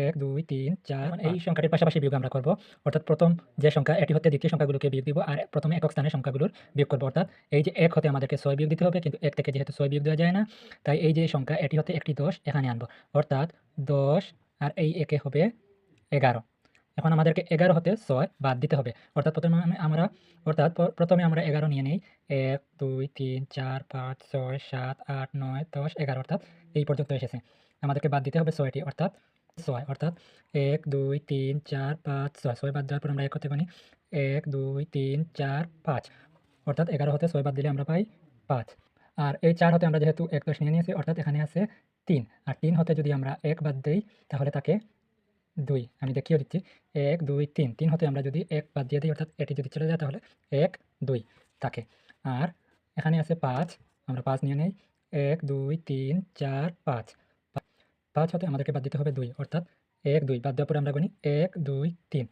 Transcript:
1, 2, 3, 4 এই সংখ্যাটির পাশাপাশি বিয়োগ আমরা করব। অর্থাৎ প্রথম যে সংখ্যা এটি হতে দ্বিতীয় সংখ্যাগুলোকে বিয়োগ দিব আর প্রথমে একক স্থানের সংখ্যাগুলোর বিয়োগ করব। অর্থাৎ এই যে 1 হতে আমাদেরকে 6 বিয়োগ দিতে হবে, কিন্তু 1 থেকে যেহেতু 6 বিয়োগ দেওয়া যায় না, তাই এই যে সংখ্যা এটি হতে একটি 10 এখানে আনবো। অর্থাৎ 10 আর এই 1 এ হবে 11। এখন আমাদেরকে 11 হতে 6 বাদ দিতে হবে। অর্থাৎ প্রথমে আমরা 11 নিয়ে নেই। 1, 2, 3, 4, 5, 6, 7, 8, 9, 10, 11 অর্থাৎ এই পর্যন্ত এসেছে। আমাদেরকে বাদ দিতে হবে 6টি অর্থাৎ 6 অর্থাৎ 1, 2, 3, 4, 5, 6। 6 বাদ দেওয়ার পর আমরা 1 হতে গুনি 1, 2, 3, 4, 5 অর্থাৎ 11 হতে 6 বাদ দিলে আমরা পাই 5। আর এই 4 হতে আমরা যেহেতু 1 নিয়ে নিয়েছি অর্থাৎ এখানে আছে 3। আর 3 হতে যদি আমরা 1 বাদ দেই তাহলে থাকে 2। আমি দেখিয়ে দিচ্ছি। 1, 2, 3। 3 হতে আমরা যদি 1 বাদ দিয়ে দিই অর্থাৎ এটি যদি চলে যায় তাহলে 1, 2 থাকে। আর এখানে আছে 5, আমরা 5 নিয়ে নেই। 1, 2, 3, 4, 5। 5 হতে আমাদেরকে বাদ দিতে হবে 2 অর্থাৎ 1, 2 বাদ দেওয়ার পরে আমরা গুনি 1, 2, 3।